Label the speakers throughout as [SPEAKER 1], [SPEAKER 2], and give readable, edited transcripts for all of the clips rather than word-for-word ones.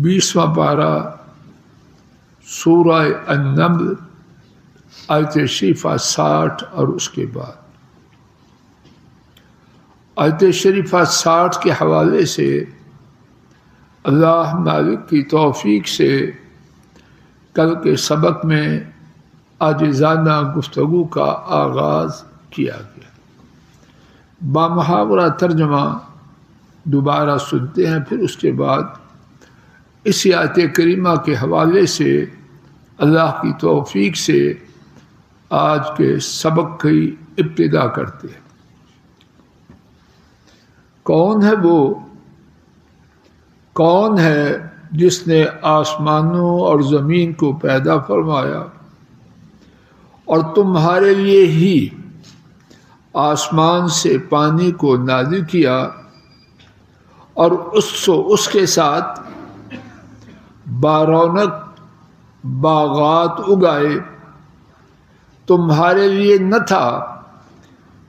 [SPEAKER 1] 20واں پارہ سورہ النمل آیت شریفہ 60 اور اس کے بعد آیت شریفہ 60 کے حوالے سے اللہ مالک کی توفیق سے کل کے سبق میں عاجزانہ گفتگو کا آغاز کیا گیا۔ بامحاورہ ترجمہ دوبارہ سنتے ہیں، پھر اس کے بعد اسی آیت کریمہ کے حوالے سے اللہ کی توفیق سے آج کے سبق کی ابتدا کرتے ہیں۔ کون ہے جس نے آسمانوں اور زمین کو پیدا فرمایا اور تمہارے لیے ہی آسمان سے پانی کو نازل کیا اور اس کے ساتھ بارونق باغات اگائے؟ تمہارے لیے نہ تھا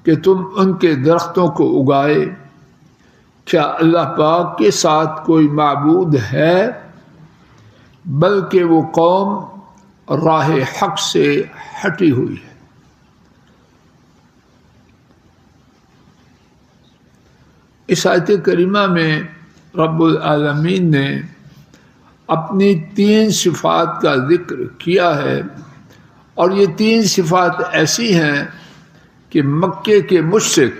[SPEAKER 1] کہ تم ان کے درختوں کو اگائے؟ کیا اللہ پاک کے ساتھ کوئی معبود ہے؟ بلکہ وہ قوم راہ حق سے ہٹی ہوئی ہے۔ اس آیت کریمہ میں رب العالمین نے اپنی 3 صفات کا ذکر کیا ہے، اور یہ 3 صفات ایسی ہیں کہ مکے کے مشرک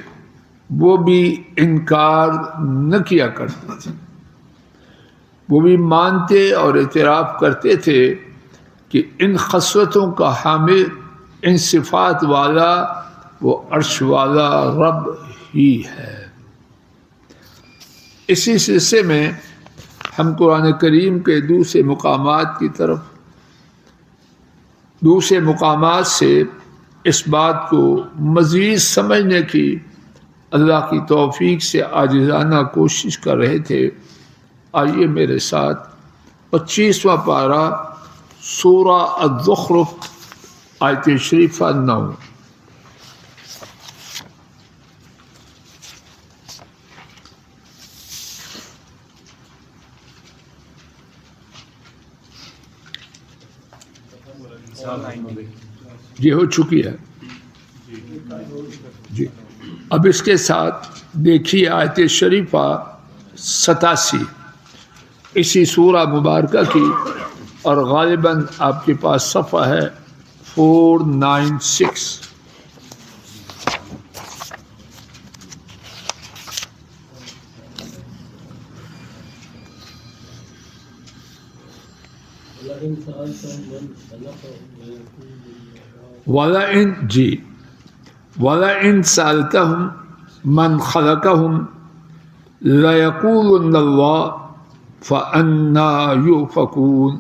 [SPEAKER 1] وہ بھی انکار نہ کیا کرتے تھے، وہ بھی مانتے اور اعتراف کرتے تھے کہ ان خصلتوں کا حامل، ان صفات والا وہ عرش والا رب ہی ہے۔ اسی سلسلے میں ہم قرآن کریم کے دوسرے مقامات سے اس بات کو مزید سمجھنے کی اللہ کی توفیق سے عاجزانہ کوشش کر رہے تھے۔ آئیے میرے ساتھ 25واں پارہ سورہ الزخرف آیت شریفہ 9۔ یہ ہو چکی ہے جی۔ اب اس کے ساتھ دیکھیے آیت شریفہ 87 اسی سورہ مبارکہ کی، اور غالباً آپ کے پاس صفحہ ہے 496۔ وَلَئِن سَأَلْتَهُمْ مَنْ خَلَقَهُمْ لَيَقُولُنَّ اللَّهُ فَأَنَّىٰ يُؤْفَكُونَ۔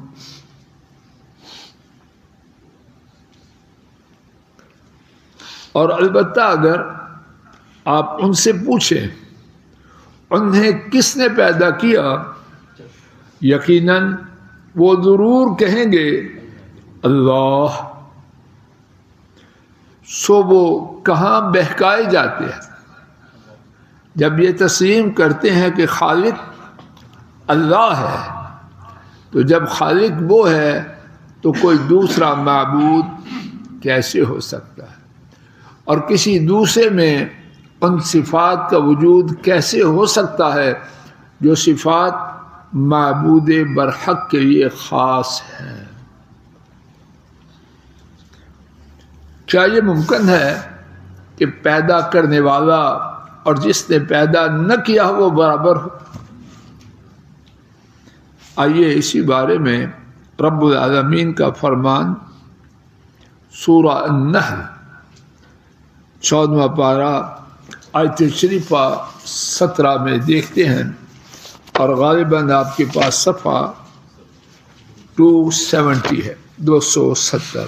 [SPEAKER 1] اور البتہ اگر آپ ان سے پوچھیں انہیں کس نے پیدا کیا، یقیناً وہ ضرور کہیں گے اللہ، سو وہ کہاں بہکائے جاتے ہیں جب یہ تسلیم کرتے ہیں کہ خالق اللہ ہے۔ تو جب خالق وہ ہے تو کوئی دوسرا معبود کیسے ہو سکتا ہے، اور کسی دوسرے میں ان صفات کا وجود کیسے ہو سکتا ہے جو صفات معبود برحق کے لیے خاص ہیں؟ کیا یہ ممکن ہے کہ پیدا کرنے والا اور جس نے پیدا نہ کیا وہ برابر ہو؟ آئیے اسی بارے میں رب العالمین کا فرمان سورہ النحل 14واں پارہ آیت شریفہ 17 میں دیکھتے ہیں، اور غالباً آپ کے پاس صفحہ 270 ہے، 270۔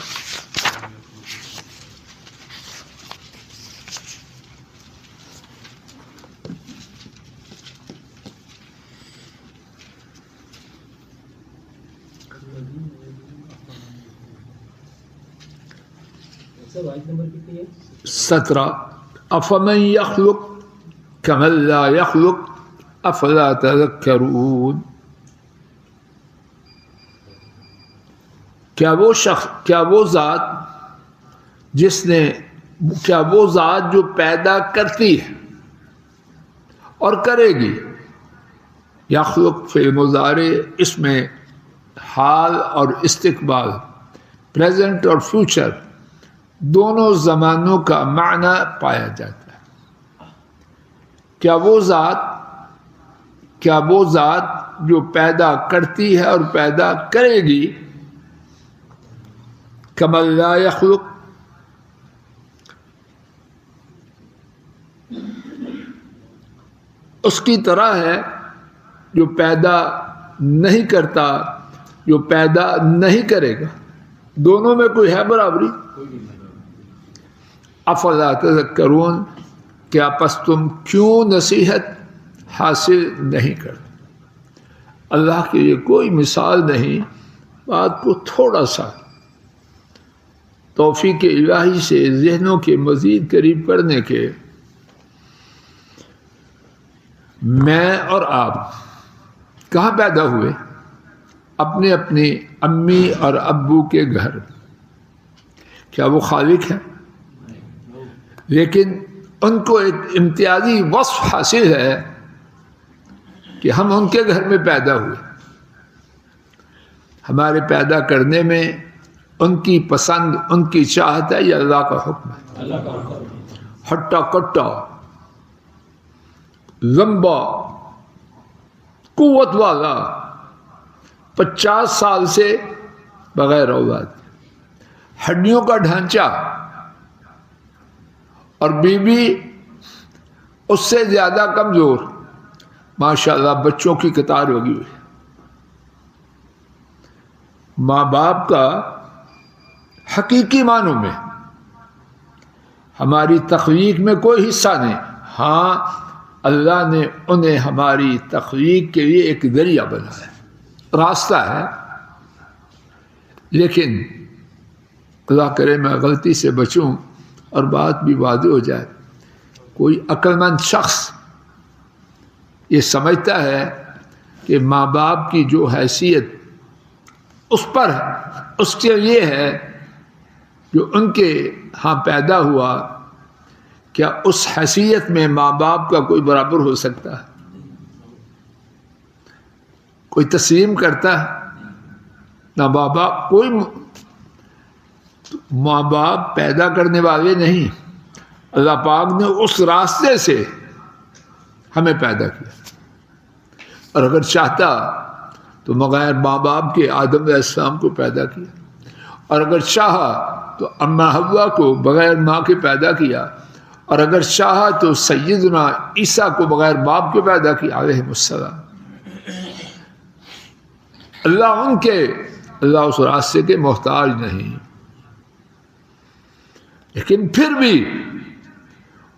[SPEAKER 2] آیت نمبر کتنی ہے؟
[SPEAKER 1] 17۔ افمن یخلق کمن لا یخلق افلا تذکرون۔ کیا وہ ذات جو پیدا کرتی ہے اور کرے گی. یخلق فعل مضارع، اس میں حال اور استقبال، پریزنٹ اور فیوچر دونوں زمانوں کا معنی پایا جاتا ہے. کیا وہ ذات جو پیدا کرتی ہے اور پیدا کرے گی، کما لا یخلق، اس کی طرح ہے جو پیدا نہیں کرتا، جو پیدا نہیں کرے گا. دونوں میں کوئی ہے برابری؟ افلا تذکرون، کیا پس تم کیوں نصیحت حاصل نہیں کرتے؟ اللہ کے لیے کوئی مثال نہیں. بات کو تھوڑا سا توفیق الہی سے ذہنوں کے مزید قریب کرنے کے. میں اور آپ کہاں پیدا ہوئے؟ اپنے اپنی امی اور ابو کے گھر. کیا وہ خالق ہیں؟ لیکن ان کو ایک امتیازی وصف حاصل ہے کہ ہم ان کے گھر میں پیدا ہوئے. ہمارے پیدا کرنے میں ان کی پسند، ان کی چاہت ہے یا اللہ کا حکم ہے؟ ہٹا کٹا، لمبا، قوت والا، 50 سال سے بغیر اولاد، ہڈیوں کا ڈھانچہ، اور بیوی اس سے زیادہ کمزور، ماشاءاللہ بچوں کی قطار ہوگی ہوئی. ماں باپ کا حقیقی معنوں میں ہماری تخلیق میں کوئی حصہ نہیں. ہاں، اللہ نے انہیں ہماری تخلیق کے لیے ایک ذریعہ بنایا، راستہ ہے. لیکن اللہ کرے میں غلطی سے بچوں اور بات بھی واضح ہو جائے. کوئی عقل مند شخص یہ سمجھتا ہے کہ ماں باپ کی جو حیثیت اس پر ہے، اس کے لیے ہے جو ان کے ہاں پیدا ہوا، کیا اس حیثیت میں ماں باپ کا کوئی برابر ہو سکتا ہے؟ کوئی تسلیم کرتا ہے؟ نہ ماں باپ پیدا کرنے والے نہیں. اللہ پاک نے اس راستے سے ہمیں پیدا کیا، اور اگر چاہتا تو بغیر ماں باپ کے آدم علیہ السلام کو پیدا کیا، اور اگر چاہا تو اماں حوا کو بغیر ماں کے پیدا کیا، اور اگر چاہا تو سیدنا عیسیٰ کو بغیر باپ کے پیدا کیا علیہ السلام. اللہ اس راستے کے محتاج نہیں. لیکن پھر بھی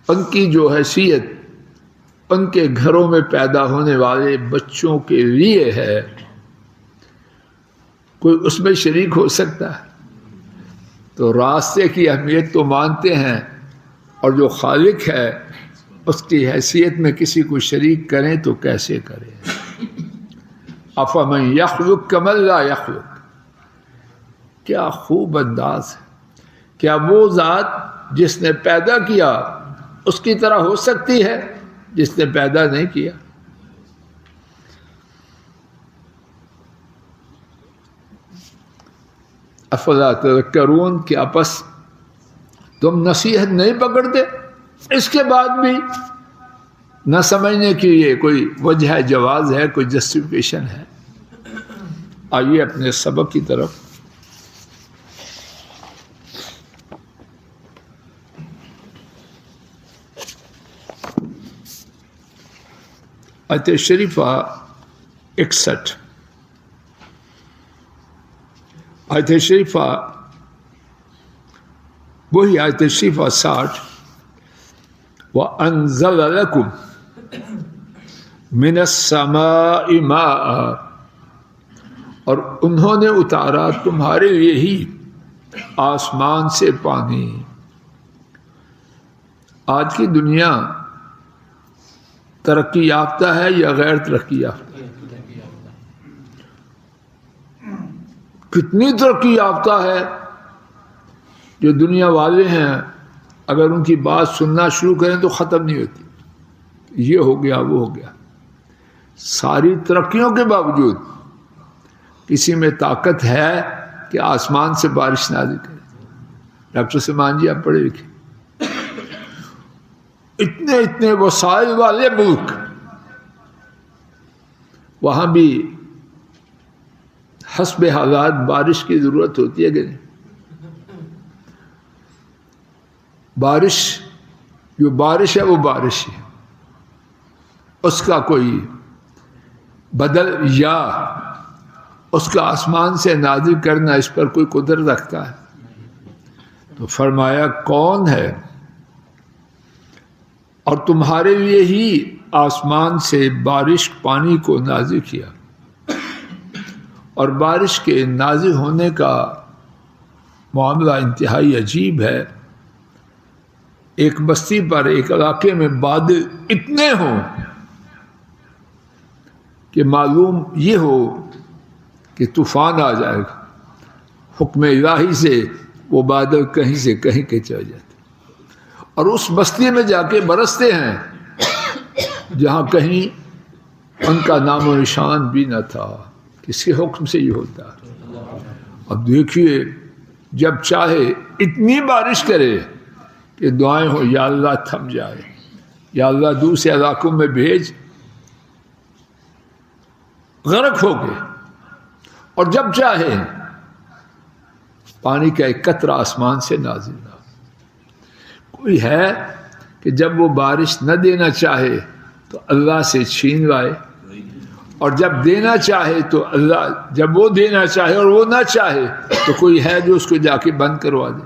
[SPEAKER 1] ان کی جو حیثیت ان کے گھروں میں پیدا ہونے والے بچوں کے لیے ہے، کوئی اس میں شریک ہو سکتا ہے؟ تو راستے کی اہمیت تو مانتے ہیں، اور جو خالق ہے اس کی حیثیت میں کسی کو شریک کریں تو کیسے کریں؟ افمن یخلق کمن لا یخلق. کیا خوب انداز ہے. کیا وہ ذات جس نے پیدا کیا اس کی طرح ہو سکتی ہے جس نے پیدا نہیں کیا؟ افلا تذکرون، کیا پس تم نصیحت نہیں پکڑتے؟ اس کے بعد بھی نہ سمجھنے کے لیے کوئی وجہ جواز ہے، کوئی جسٹیفیکیشن ہے؟ آئیے اپنے سبق کی طرف. آیت شریفہ 61، آیت شریفہ وہی آیت شریفہ 60. وَأَنزَلَ لَكُمْ مِنَ السَّمَاءِ مَاءً، اور انہوں نے اتارا تمہارے لیے ہی آسمان سے پانی. آج کی دنیا ترقی یافتہ ہے یا غیر ترقی یافتہ؟ کتنی ترقی یافتہ ہے. جو دنیا والے ہیں اگر ان کی بات سننا شروع کریں تو ختم نہیں ہوتی. یہ ہو گیا وہ ہو گیا. ساری ترقیوں کے باوجود کسی میں طاقت ہے کہ آسمان سے بارش نازل کرے. ڈاکٹر سلمان جی آپ پڑھے لکھے. اتنے اتنے وسائل والے ملک وہاں بھی حسب حالات بارش کی ضرورت ہوتی ہے کہ نہیں. بارش جو بارش ہے وہ بارش ہے, اس کا کوئی بدل یا اس کا آسمان سے نازل کرنا اس پر کوئی قدرت رکھتا ہے. تو فرمایا کون ہے اور تمہارے لیے ہی آسمان سے بارش پانی کو نازل کیا. اور بارش کے نازل ہونے کا معاملہ انتہائی عجیب ہے. ایک بستی پر ایک علاقے میں بادل اتنے ہوں کہ معلوم یہ ہو کہ طوفان آ جائے گا. حکم الہی سے وہ بادل کہیں سے کہیں کے چلے جاتے اور اس بستی میں جا کے برستے ہیں جہاں کہیں ان کا نام و نشان بھی نہ تھا. کس کے حکم سے یہ ہوتا ہے؟ اب دیکھیے جب چاہے اتنی بارش کرے کہ دعائیں ہو یا اللہ تھم جائے, یا اللہ دوسرے علاقوں میں بھیج, غرق ہو گئے. اور جب چاہے پانی کا ایک قطرہ آسمان سے نازل نہ. کوئی ہے کہ جب وہ بارش نہ دینا چاہے تو اللہ سے چھین لائے, اور جب دینا چاہے تو اللہ, جب وہ دینا چاہے اور وہ نہ چاہے تو کوئی ہے جو اس کو جا کے بند کروا دے.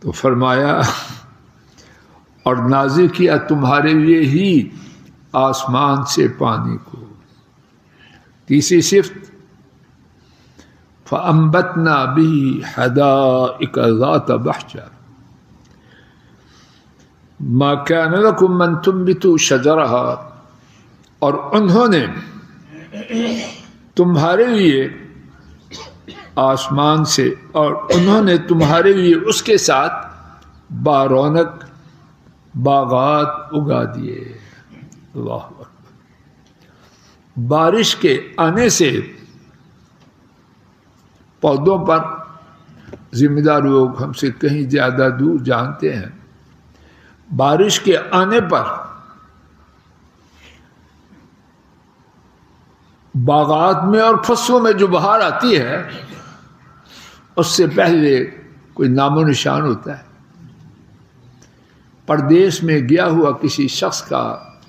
[SPEAKER 1] تو فرمایا اور نازل کیا تمہارے لیے ہی آسمان سے پانی کو. تیسری صفت فَأَنبَتْنَا بِهِ حَدَائِقَ ذَاتَ بَهْجَةٍ مَا كَانَ لَكُمْ أَن تُنبِتُوا شَجَرَهَا. اور انہوں نے تمہارے لیے آسمان سے, اور انہوں نے تمہارے لیے اس کے ساتھ بارونق باغات اگا دیے. اللہ اکبر. بارش کے آنے سے پودوں پر ذمہ دار لوگ ہم سے کہیں زیادہ دور جانتے ہیں. بارش کے آنے پر باغات میں اور فصلوں میں جو بہار آتی ہے اس سے پہلے کوئی نام و نشان ہوتا ہے. پردیس میں گیا ہوا کسی شخص کا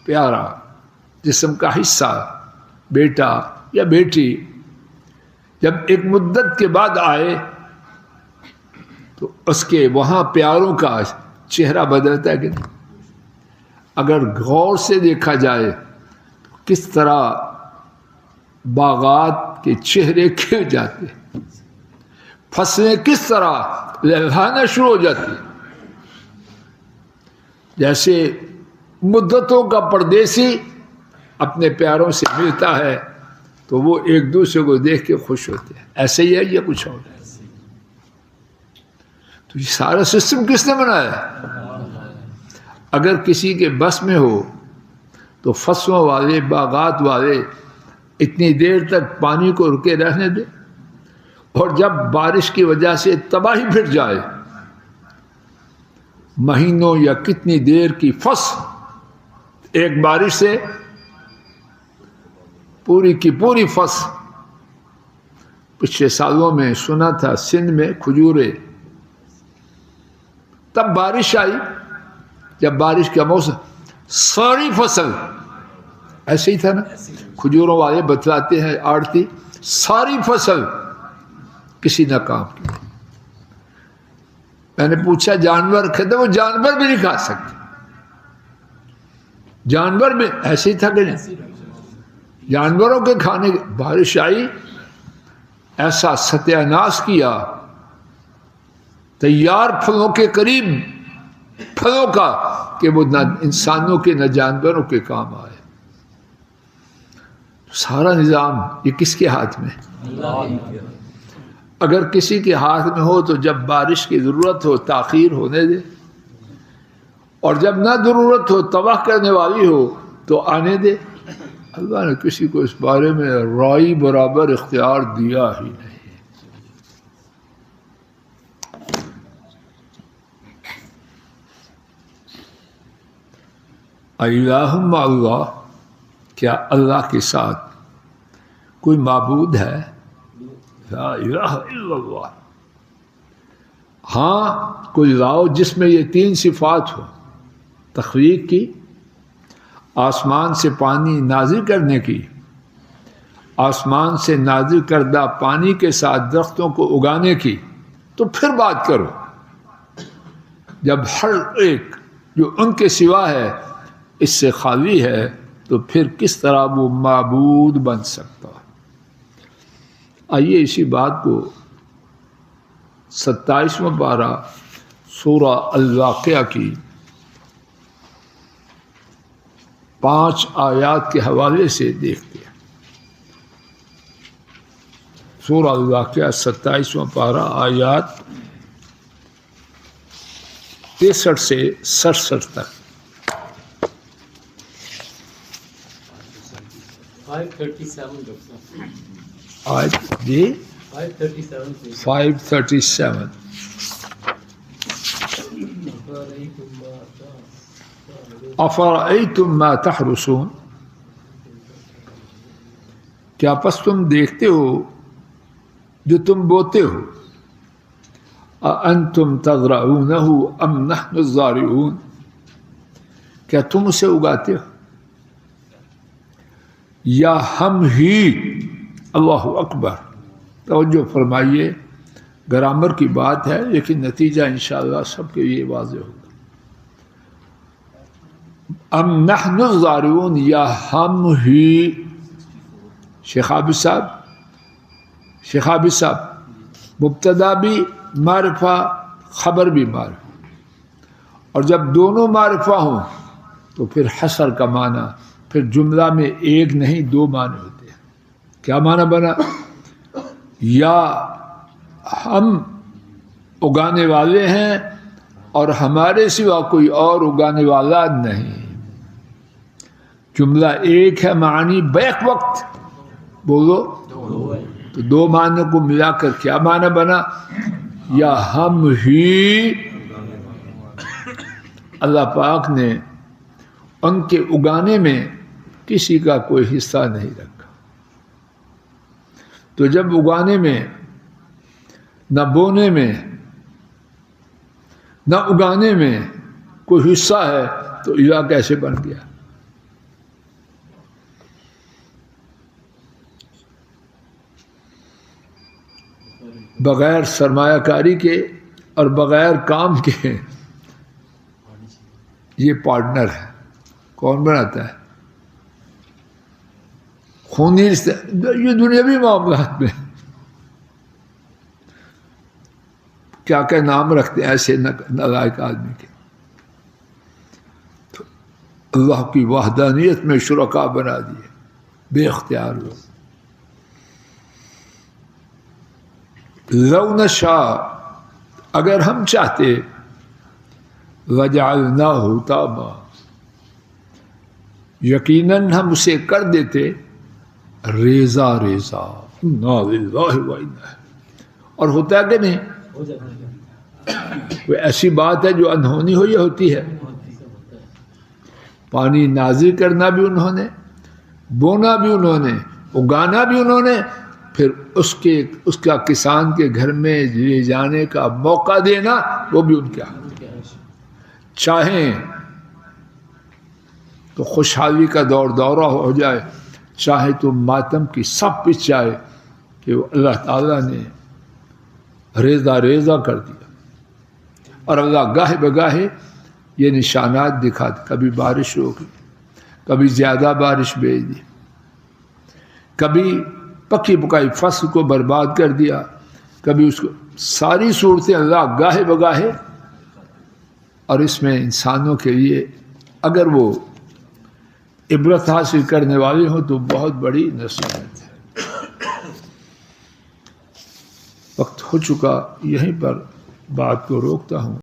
[SPEAKER 1] پیارا جسم کا حصہ, بیٹا یا بیٹی, جب ایک مدت کے بعد آئے تو اس کے وہاں پیاروں کا چہرہ بدلتا ہے کہ نہیں. اگر غور سے دیکھا جائے تو کس طرح باغات کے چہرے کھل جاتے, فصلیں کس طرح لہلانا شروع ہو جاتی. جیسے مدتوں کا پردیسی اپنے پیاروں سے ملتا ہے تو وہ ایک دوسرے کو دیکھ کے خوش ہوتے ہیں. ایسے ہی ہے یا کچھ اور؟ تو یہ سارا سسٹم کس نے بنایا؟ اگر کسی کے بس میں ہو تو فصلوں والے, باغات والے اتنی دیر تک پانی کو رکے رہنے دے, اور جب بارش کی وجہ سے تباہی پھٹ جائے, مہینوں یا کتنی دیر کی فصل ایک بارش سے پوری کی پوری فصل. پچھلے سالوں میں سنا تھا سندھ میں کھجورے, تب بارش آئی, جب بارش کا موسم, ساری فصل ایسے ہی تھا نا. کھجوروں والے بتلاتے ہیں آڑتی, ساری فصل کسی نہ کام کی. میں نے پوچھا جانور کھاتے, وہ جانور بھی نہیں کھا سکتے. جانور بھی ایسے ہی تھا کہ نہیں. جانوروں کے کھانے, بارش آئی ایسا ستیہ ناش کیا, تیار پھلوں کے قریب پھلوں کا کہ وہ نہ انسانوں کے نہ جانوروں کے کام آئے. سارا نظام یہ کس کے ہاتھ میں؟ اگر کسی کے ہاتھ میں ہو تو جب بارش کی ضرورت ہو تاخیر ہونے دے، اور جب نہ ضرورت ہو تباہ کرنے والی ہو تو آنے دے۔ اللہ نے کسی کو اس بارے میں رائی برابر اختیار دیا ہی نہیں۔ الہ مع اللہ، کیا اللہ کے ساتھ کوئی معبود ہے؟ لا الہ الا اللہ۔ ہاں کوئی لاؤ جس میں یہ تین صفات ہو، تخلیق کی، آسمان سے پانی نازل کرنے کی، آسمان سے نازل کردہ پانی کے ساتھ درختوں کو اگانے کی، تو پھر بات کرو۔ جب ہر ایک جو ان کے سوا ہے اس سے خالی ہے تو پھر کس طرح وہ معبود بن سکتا؟ آئیے اسی بات کو 27واں پارہ سورہ الواقعہ کی 5 آیات کے حوالے سے دیکھتے ہیں۔ سورہ الواقعہ 27واں پارہ آیات 63 سے 67 تک۔
[SPEAKER 2] 537
[SPEAKER 1] آیت جی 537 افرأیتم ما تحرسون، کیا پس تم دیکھتے ہو جو تم بوتے ہو، اانتم تزرعونہ ام نحن الزارعون، کیا تم اسے اگاتے ہو یا ہم ہی؟ اللہ اکبر، توجہ فرمائیے، گرامر کی بات ہے لیکن نتیجہ انشاءاللہ سب کے لیے واضح ہوگا۔ ام نحن الزارعون، یا ہم ہی؟ شیخ عابد صاحب مبتدا بھی معرفہ، خبر بھی معرفہ، اور جب دونوں معرفہ ہوں تو پھر حصر کا معنی، پھر جملہ میں ایک نہیں 2 معنی ہوتے ہیں۔ کیا معنی بنا؟ یا ہم اگانے والے ہیں اور ہمارے سوا کوئی اور اگانے والا نہیں۔ جملہ ایک ہے، معنی بیک وقت بولو تو 2 معنی کو ملا کر کیا معنی بنا؟ یا ہم ہی۔ اللہ پاک نے ان کے اگانے میں کسی کا کوئی حصہ نہیں رکھا، تو جب اگانے میں نہ بونے میں نہ اگانے میں کوئی حصہ ہے تو الہ کیسے بن گیا؟ بغیر سرمایہ کاری کے اور بغیر کام کے یہ پارٹنر ہے۔ کون بناتا ہے؟ خونی رشتے، یہ دنیاوی معاملات میں کیا کیا نام رکھتے ہیں ایسے نالائق آدمی کے۔ تو اللہ کی وحدانیت میں شرکا بنا دیے بے اختیار لوگ۔ لو نشاء، اگر ہم چاہتے، وجعلناہ تاما، یقیناً ہم اسے کر دیتے ریزہ ریزہ۔ انا للہ و انا، اور ہوتا ہے کہ نہیں؟ کوئی ایسی بات ہے جو انہونی ہو یا ہوتی ہے؟ پانی نازل کرنا بھی انہوں نے، بونا بھی انہوں نے، اگانا بھی انہوں نے، پھر اس کا کسان کے گھر میں لے جانے کا موقع دینا وہ بھی ان کے ہاتھ۔ چاہیں تو خوشحالی کا دورہ ہو جائے، چاہے تو ماتم کی سب پچ جائے، کہ اللہ تعالیٰ نے ریزہ ریزہ کر دیا۔ اور اللہ گاہے بگاہے یہ نشانات دکھاتے، کبھی بارش ہوگی، کبھی زیادہ بارش بھیج دی، کبھی پکی پکائی فصل کو برباد کر دیا، کبھی اس کو، ساری صورتیں اللہ گاہے بگاہے۔ اور اس میں انسانوں کے لیے اگر وہ عبرت حاصل کرنے والے ہوں تو بہت بڑی نصیحت ہے۔ وقت ہو چکا، یہیں پر بات کو روکتا ہوں۔